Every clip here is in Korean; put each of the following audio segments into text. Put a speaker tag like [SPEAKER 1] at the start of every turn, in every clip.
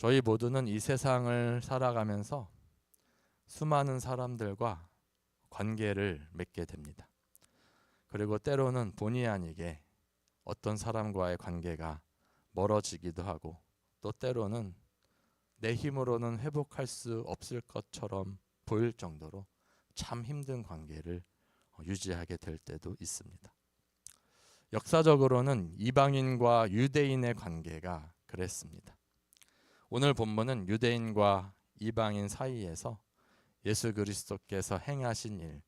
[SPEAKER 1] 저희 모두는 이 세상을 살아가면서 수많은 사람들과 관계를 맺게 됩니다. 그리고 때로는 본의 아니게 어떤 사람과의 관계가 멀어지기도 하고, 또 때로는 내 힘으로는 회복할 수 없을 것처럼 보일 정도로 참 힘든 관계를 유지하게 될 때도 있습니다. 역사적으로는 이방인과 유대인의 관계가 그랬습니다. 오늘 본문은 유대인과 이방인 사이에서 예수 그리스도께서 행하신 일,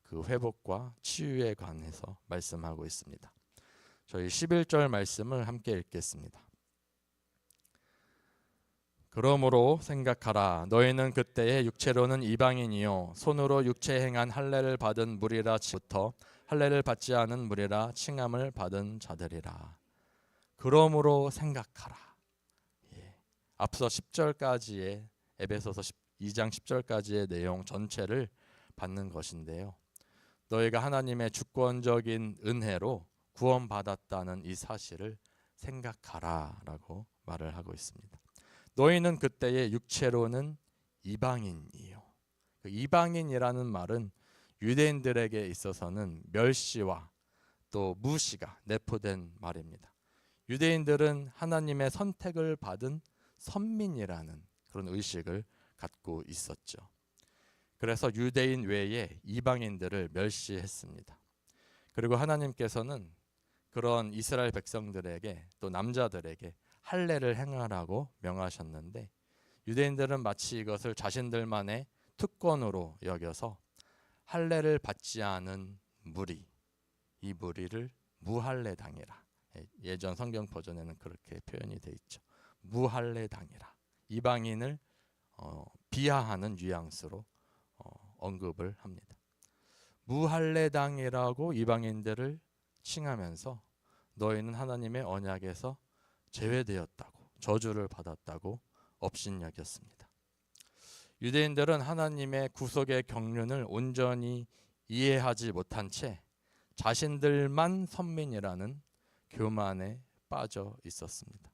[SPEAKER 1] 그 회복과 치유에 관해서 말씀하고 있습니다. 저희 11절 말씀을 함께 읽겠습니다. 그러므로 생각하라. 너희는 그때에 육체로는 이방인이요 손으로 육체 행한 할례를 받은 무리라 부터 할례를 받지 않은 무리라 칭함을 받은 자들이라. 그러므로 생각하라. 앞서 10절까지의 에베소서 2장 10절까지의 내용 전체를 받는 것인데요. 너희가 하나님의 주권적인 은혜로 구원받았다는 이 사실을 생각하라라고 말을 하고 있습니다. 너희는 그때의 육체로는 이방인이요. 그 이방인이라는 말은 유대인들에게 있어서는 멸시와 또 무시가 내포된 말입니다. 유대인들은 하나님의 선택을 받은 선민이라는 그런 의식을 갖고 있었죠. 그래서 유대인 외에 이방인들을 멸시했습니다. 그리고 하나님께서는 그런 이스라엘 백성들에게 또 남자들에게 할례를 행하라고 명하셨는데, 유대인들은 마치 이것을 자신들만의 특권으로 여겨서 할례를 받지 않은 무리, 이 무리를 무할례당이라, 예전 성경 버전에는 그렇게 표현이 돼 있죠. 무할례당이라, 이방인을 비하하는 뉘앙스로 언급을 합니다. 무할례당이라고 이방인들을 칭하면서 너희는 하나님의 언약에서 제외되었다고, 저주를 받았다고 업신여겼습니다. 유대인들은 하나님의 구속의 경륜을 온전히 이해하지 못한 채 자신들만 선민이라는 교만에 빠져 있었습니다.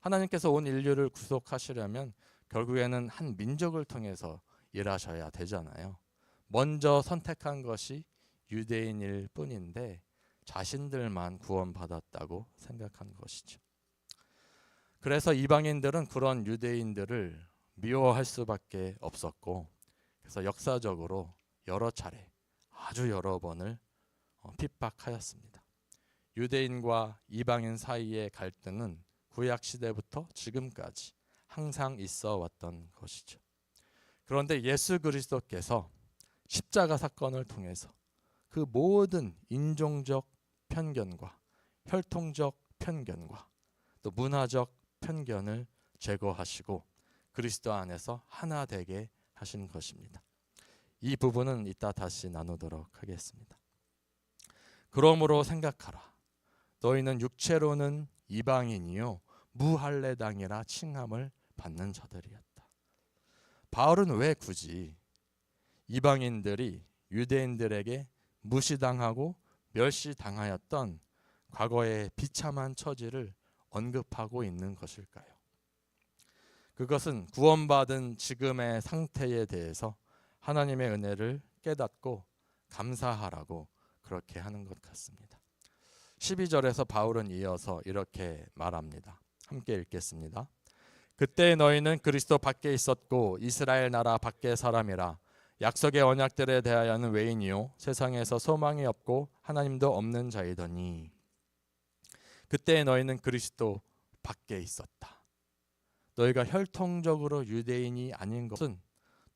[SPEAKER 1] 하나님께서 온 인류를 구속하시려면 결국에는 한 민족을 통해서 일하셔야 되잖아요. 먼저 선택한 것이 유대인일 뿐인데 자신들만 구원받았다고 생각한 것이죠. 그래서 이방인들은 그런 유대인들을 미워할 수밖에 없었고, 그래서 역사적으로 여러 차례, 아주 여러 번을 핍박하였습니다. 유대인과 이방인 사이의 갈등은 구약 시대부터 지금까지 항상 있어 왔던 것이죠. 그런데 예수 그리스도께서 십자가 사건을 통해서 그 모든 인종적 편견과 혈통적 편견과 또 문화적 편견을 제거하시고 그리스도 안에서 하나 되게 하신 것입니다. 이 부분은 이따 다시 나누도록 하겠습니다. 그러므로 생각하라. 너희는 육체로는 이방인이요 무할례당이라 칭함을 받는 자들이었다. 바울은 왜 굳이 이방인들이 유대인들에게 무시당하고 멸시당하였던 과거의 비참한 처지를 언급하고 있는 것일까요? 그것은 구원받은 지금의 상태에 대해서 하나님의 은혜를 깨닫고 감사하라고 그렇게 하는 것 같습니다. 12절에서 바울은 이어서 이렇게 말합니다. 함께 읽겠습니다. 그때 너희는 그리스도 밖에 있었고 이스라엘 나라 밖의 사람이라. 약속의 언약들에 대하여는 외인이요 세상에서 소망이 없고 하나님도 없는 자이더니 그때 너희는 그리스도 밖에 있었다. 너희가 혈통적으로 유대인이 아닌 것은,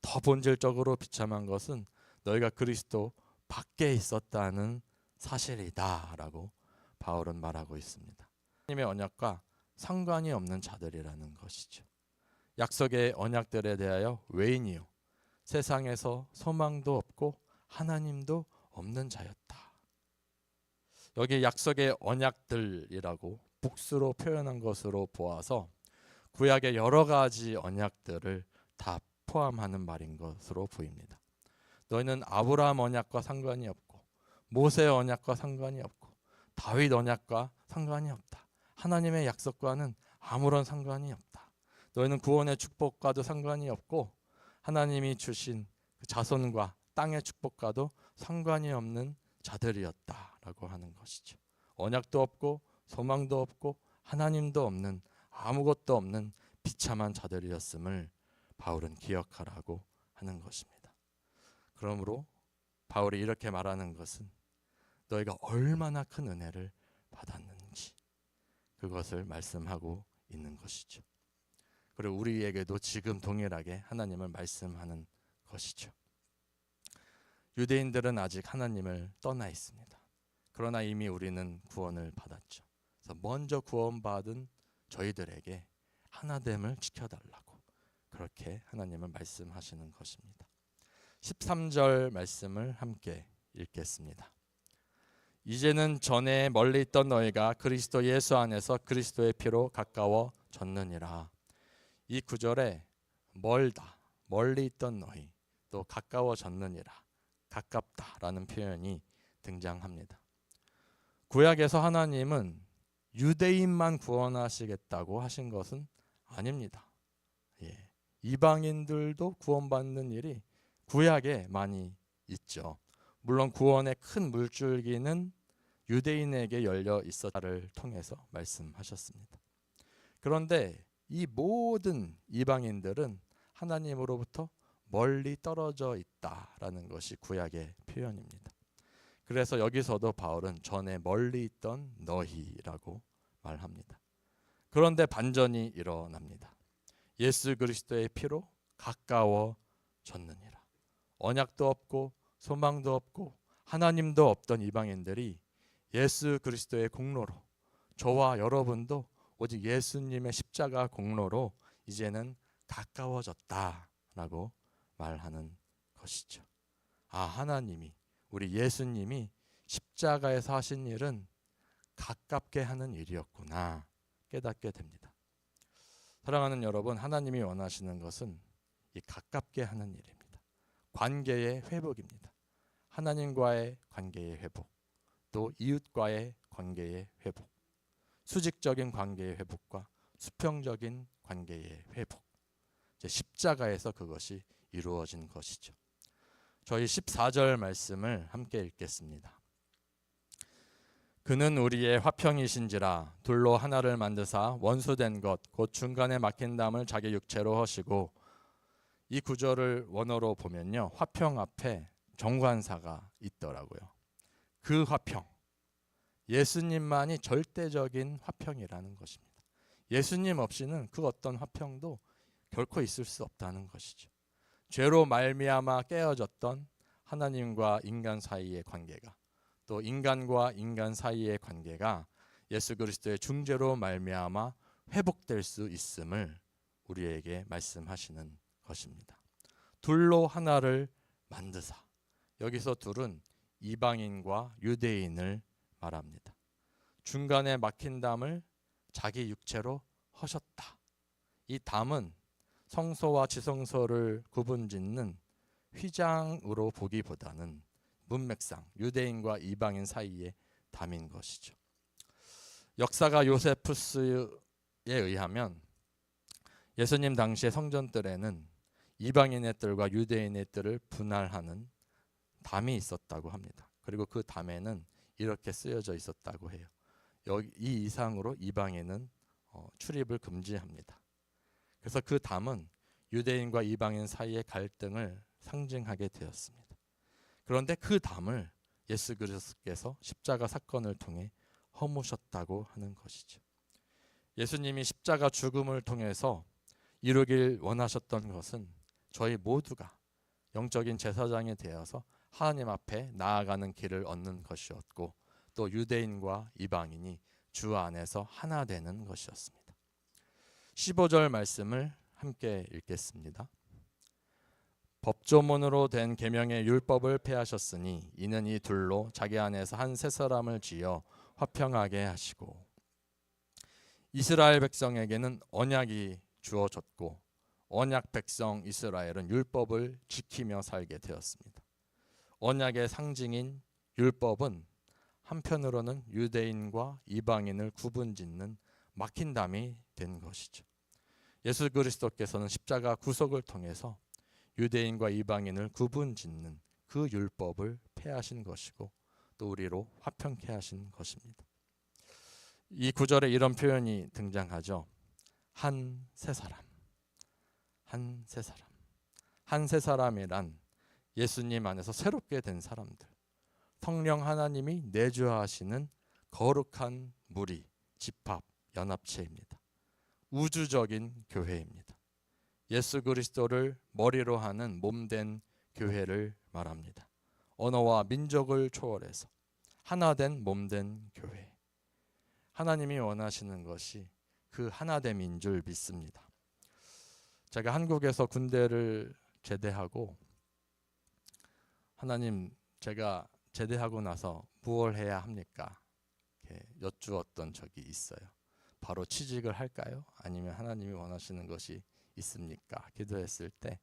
[SPEAKER 1] 더 본질적으로 비참한 것은 너희가 그리스도 밖에 있었다는 사실이다 라고 바울은 말하고 있습니다. 하나님의 언약과 상관이 없는 자들이라는 것이죠. 약속의 언약들에 대하여 외인이요 세상에서 소망도 없고 하나님도 없는 자였다. 여기 약속의 언약들이라고 복수로 표현한 것으로 보아서 구약의 여러 가지 언약들을 다 포함하는 말인 것으로 보입니다. 너희는 아브라함 언약과 상관이 없고 모세 언약과 상관이 없고 다윗 언약과 상관이 없다. 하나님의 약속과는 아무런 상관이 없다. 너희는 구원의 축복과도 상관이 없고 하나님이 주신 그 자손과 땅의 축복과도 상관이 없는 자들이었다라고 하는 것이죠. 언약도 없고 소망도 없고 하나님도 없는 아무것도 없는 비참한 자들이었음을 바울은 기억하라고 하는 것입니다. 그러므로 바울이 이렇게 말하는 것은 너희가 얼마나 큰 은혜를 받았는지 그것을 말씀하고 있는 것이죠. 그리고 우리에게도 지금 동일하게 하나님을 말씀하는 것이죠. 유대인들은 아직 하나님을 떠나 있습니다. 그러나 이미 우리는 구원을 받았죠. 그래서 먼저 구원받은 저희들에게 하나됨을 지켜달라고 그렇게 하나님은 말씀하시는 것입니다. 13절 말씀을 함께 읽겠습니다. 이제는 전에 멀리 있던 너희가 그리스도 예수 안에서 그리스도의 피로 가까워졌느니라. 이 구절에 멀다, 멀리 있던 너희, 또 가까워졌느니라, 가깝다라는 표현이 등장합니다. 구약에서 하나님은 유대인만 구원하시겠다고 하신 것은 아닙니다. 이방인들도 구원받는 일이 구약에 많이 있죠. 물론 구원의 큰 물줄기는 유대인에게 열려 있었다를 통해서 말씀하셨습니다. 그런데 이 모든 이방인들은 하나님으로부터 멀리 떨어져 있다라는 것이 구약의 표현입니다. 그래서 여기서도 바울은 전에 멀리 있던 너희라고 말합니다. 그런데 반전이 일어납니다. 예수 그리스도의 피로 가까워졌느니라. 언약도 없고 소망도 없고 하나님도 없던 이방인들이 예수 그리스도의 공로로, 저와 여러분도 오직 예수님의 십자가 공로로 이제는 가까워졌다라고 말하는 것이죠. 하나님이, 우리 예수님이 십자가에서 하신 일은 가깝게 하는 일이었구나 깨닫게 됩니다. 사랑하는 여러분, 하나님이 원하시는 것은 이 가깝게 하는 일입니다. 관계의 회복입니다. 하나님과의 관계의 회복, 또 이웃과의 관계의 회복, 수직적인 관계의 회복과 수평적인 관계의 회복, 이제 십자가에서 그것이 이루어진 것이죠. 저희 14절 말씀을 함께 읽겠습니다. 그는 우리의 화평이신지라 둘로 하나를 만드사 원수된 것 곧 중간에 막힌 담을 자기 육체로 하시고. 이 구절을 원어로 보면요, 화평 앞에 정관사가 있더라고요. 그 화평, 예수님만이 절대적인 화평이라는 것입니다. 예수님 없이는 그 어떤 화평도 결코 있을 수 없다는 것이죠. 죄로 말미암아 깨어졌던 하나님과 인간 사이의 관계가, 또 인간과 인간 사이의 관계가 예수 그리스도의 중재로 말미암아 회복될 수 있음을 우리에게 말씀하시는 것입니다. 둘로 하나를 만드사. 여기서 둘은 이방인과 유대인을 말합니다. 중간에 막힌 담을 자기 육체로 허셨다. 이 담은 성소와 지성소를 구분짓는 휘장으로 보기보다는 문맥상 유대인과 이방인 사이의 담인 것이죠. 역사가 요세푸스에 의하면 예수님 당시의 성전들에는 이방인의 뜰과 유대인의 뜰을 분할하는 담이 있었다고 합니다. 그리고 그 담에는 이렇게 쓰여져 있었다고 해요. 이 이상으로 이방인은 출입을 금지합니다. 그래서 그 담은 유대인과 이방인 사이의 갈등을 상징하게 되었습니다. 그런데 그 담을 예수 그리스도께서 십자가 사건을 통해 허무셨다고 하는 것이죠. 예수님이 십자가 죽음을 통해서 이루길 원하셨던 것은 저희 모두가 영적인 제사장이 되어서 하나님 앞에 나아가는 길을 얻는 것이었고, 또 유대인과 이방인이 주 안에서 하나 되는 것이었습니다. 15절 말씀을 함께 읽겠습니다. 법조문으로 된 계명의 율법을 폐하셨으니 이는 이 둘로 자기 안에서 한 새 사람을 지어 화평하게 하시고. 이스라엘 백성에게는 언약이 주어졌고 언약 백성 이스라엘은 율법을 지키며 살게 되었습니다. 언약의 상징인 율법은 한편으로는 유대인과 이방인을 구분짓는 막힌 담이 된 것이죠. 예수 그리스도께서는 십자가 구속을 통해서 유대인과 이방인을 구분짓는 그 율법을 폐하신 것이고 또 우리로 화평케 하신 것입니다. 이 구절에 이런 표현이 등장하죠. 한 세 사람. 한 세 사람. 한 세 사람이란 예수님 안에서 새롭게 된 사람들. 성령 하나님이 내주하시는 거룩한 무리, 집합, 연합체입니다. 우주적인 교회입니다. 예수 그리스도를 머리로 하는 몸된 교회를 말합니다. 언어와 민족을 초월해서 하나된 몸된 교회. 하나님이 원하시는 것이 그 하나됨인 줄 믿습니다. 제가 한국에서 군대를 제대하고 하나님, 제가 제대하고 나서 무엇을 해야 합니까? 이렇게 여쭈었던 적이 있어요. 바로 취직을 할까요? 아니면 하나님이 원하시는 것이 있습니까? 기도했을 때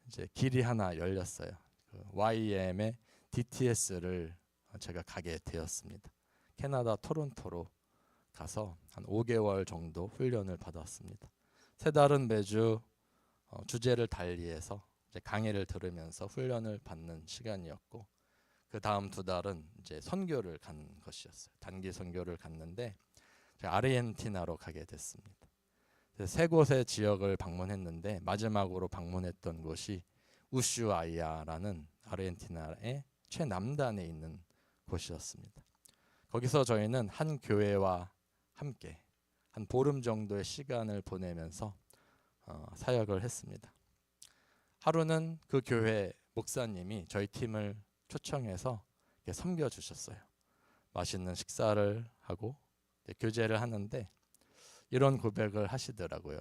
[SPEAKER 1] 이제 길이 하나 열렸어요. 그 YM의 DTS를 제가 가게 되었습니다. 캐나다 토론토로 가서 한 5개월 정도 훈련을 받았습니다. 세 달은 매주 주제를 달리해서 이제 강의를 들으면서 훈련을 받는 시간이었고, 그 다음 2달은 이제 선교를 간 것이었어요. 단기 선교를 갔는데 제가 아르헨티나로 가게 됐습니다. 세 곳의 지역을 방문했는데 마지막으로 방문했던 곳이 우슈아이아라는 아르헨티나의 최남단에 있는 곳이었습니다. 거기서 저희는 한 교회와 함께 한 보름 정도의 시간을 보내면서 사역을 했습니다. 하루는 그 교회 목사님이 저희 팀을 초청해서 섬겨주셨어요. 맛있는 식사를 하고 교제를 하는데 이런 고백을 하시더라고요.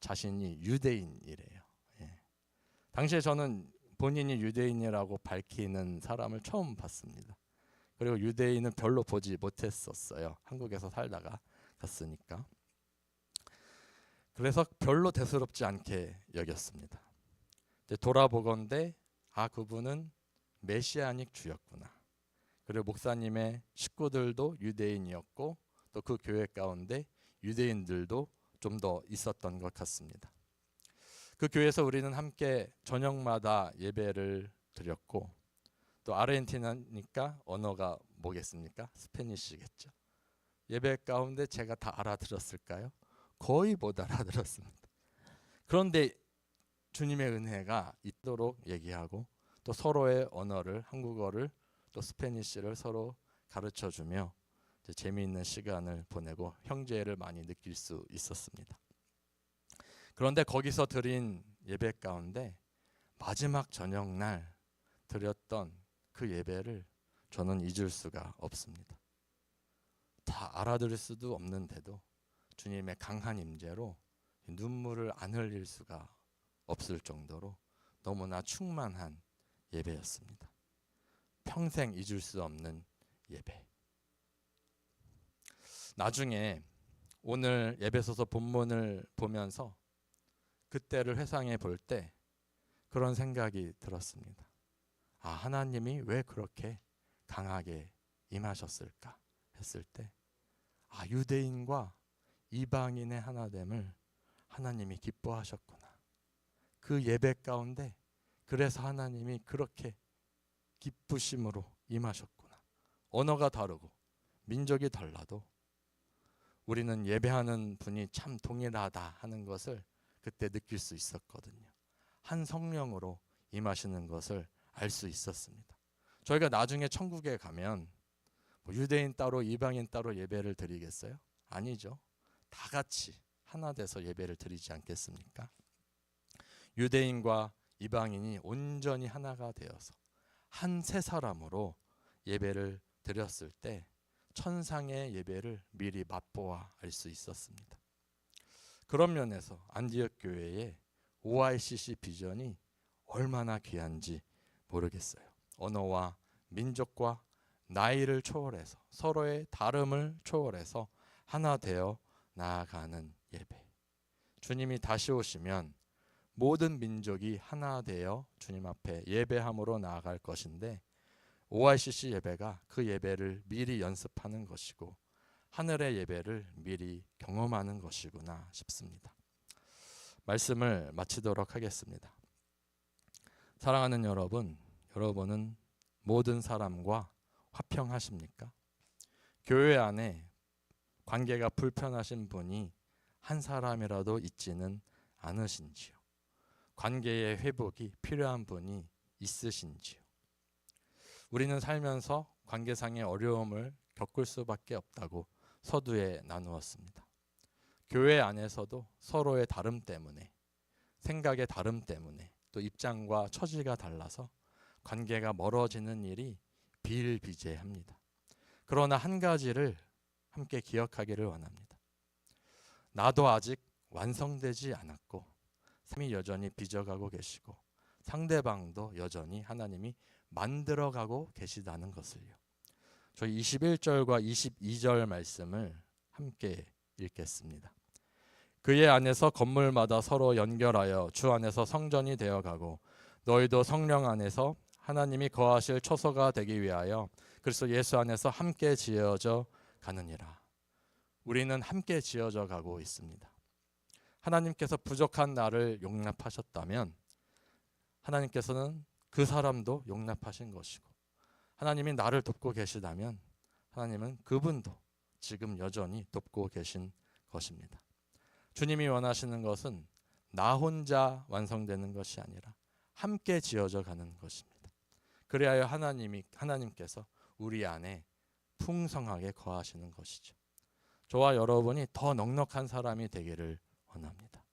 [SPEAKER 1] 자신이 유대인이래요. 예. 당시에 저는 본인이 유대인이라고 밝히는 사람을 처음 봤습니다. 그리고 유대인은 별로 보지 못했었어요. 한국에서 살다가 갔으니까. 그래서 별로 대수롭지 않게 여겼습니다. 돌아보건대 그분은 메시아닉 주였구나. 그리고 목사님의 식구들도 유대인이었고 또 그 교회 가운데 유대인들도 좀 더 있었던 것 같습니다. 그 교회에서 우리는 함께 저녁마다 예배를 드렸고, 또 아르헨티나니까 언어가 뭐겠습니까? 스페니쉬겠죠. 예배 가운데 제가 다 알아들었을까요? 거의 못 알아들었습니다. 그런데 주님의 은혜가 있도록 얘기하고 또 서로의 언어를, 한국어를 또 스페니쉬를 서로 가르쳐주며 재미있는 시간을 보내고 형제를 많이 느낄 수 있었습니다. 그런데 거기서 드린 예배 가운데 마지막 저녁날 드렸던 그 예배를 저는 잊을 수가 없습니다. 다 알아들을 수도 없는데도 주님의 강한 임재로 눈물을 안 흘릴 수가 없을 정도로 너무나 충만한 예배였습니다. 평생 잊을 수 없는 예배. 나중에 오늘 예배소서 본문을 보면서 그때를 회상해 볼 때 그런 생각이 들었습니다. 하나님이 왜 그렇게 강하게 임하셨을까 했을 때 유대인과 이방인의 하나됨을 하나님이 기뻐하셨구나. 그 예배 가운데 그래서 하나님이 그렇게 기쁘심으로 임하셨구나. 언어가 다르고 민족이 달라도 우리는 예배하는 분이 참 동일하다 하는 것을 그때 느낄 수 있었거든요. 한 성령으로 임하시는 것을 알 수 있었습니다. 저희가 나중에 천국에 가면 유대인 따로 이방인 따로 예배를 드리겠어요? 아니죠. 다 같이 하나 돼서 예배를 드리지 않겠습니까? 유대인과 이방인이 온전히 하나가 되어서 한 세 사람으로 예배를 드렸을 때 천상의 예배를 미리 맛보아 알 수 있었습니다. 그런 면에서 안디옥 교회의 OICC 비전이 얼마나 귀한지 모르겠어요. 언어와 민족과 나이를 초월해서 서로의 다름을 초월해서 하나 되어 나아가는 예배. 주님이 다시 오시면 모든 민족이 하나 되어 주님 앞에 예배함으로 나아갈 것인데 OICC 예배가 그 예배를 미리 연습하는 것이고 하늘의 예배를 미리 경험하는 것이구나 싶습니다. 말씀을 마치도록 하겠습니다. 사랑하는 여러분, 여러분은 모든 사람과 화평하십니까? 교회 안에 관계가 불편하신 분이 한 사람이라도 있지는 않으신지요? 관계의 회복이 필요한 분이 있으신지요? 우리는 살면서 관계상의 어려움을 겪을 수밖에 없다고 서두에 나누었습니다. 교회 안에서도 서로의 다름 때문에, 생각의 다름 때문에, 또 입장과 처지가 달라서 관계가 멀어지는 일이 비일비재합니다. 그러나 한 가지를 함께 기억하기를 원합니다. 나도 아직 완성되지 않았고 삶이 여전히 빚어가고 계시고 상대방도 여전히 하나님이 만들어가고 계시다는 것을요. 저희 21절과 22절 말씀을 함께 읽겠습니다. 그의 안에서 건물마다 서로 연결하여 주 안에서 성전이 되어가고 너희도 성령 안에서 하나님이 거하실 처소가 되기 위하여 그리스도 예수 안에서 함께 지어져 가느니라. 우리는 함께 지어져 가고 있습니다. 하나님께서 부족한 나를 용납하셨다면 하나님께서는 그 사람도 용납하신 것이고, 하나님이 나를 돕고 계시다면 하나님은 그분도 지금 여전히 돕고 계신 것입니다. 주님이 원하시는 것은 나 혼자 완성되는 것이 아니라 함께 지어져 가는 것입니다. 그래야 하나님께서 우리 안에 풍성하게 거하시는 것이죠. 저와 여러분이 더 넉넉한 사람이 되기를 원합니다.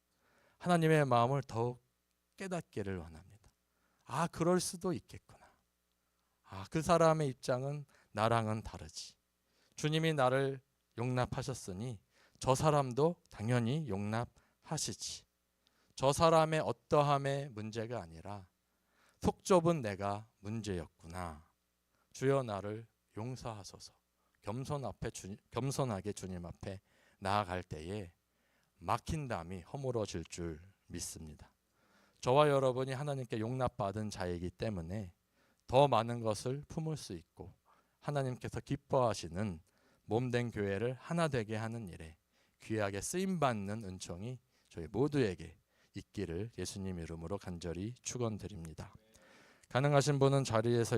[SPEAKER 1] 하나님의 마음을 더욱 깨닫기를 원합니다. 아, 그럴 수도 있겠구나. 아, 그 사람의 입장은 나랑은 다르지. 주님이 나를 용납하셨으니 저 사람도 당연히 용납하시지. 저 사람의 어떠함의 문제가 아니라 속 좁은 내가 문제였구나. 주여 나를 용서하소서. 겸손하게 주님 앞에 나아갈 때에 막힌 담이 허물어질 줄 믿습니다. 저와 여러분이 하나님께 용납받은 자이기 때문에 더 많은 것을 품을 수 있고 하나님께서 기뻐하시는 몸된 교회를 하나 되게 하는 일에 귀하게 쓰임받는 은총이 저희 모두에게 있기를 예수님 이름으로 간절히 축원드립니다. 가능하신 분은 자리에서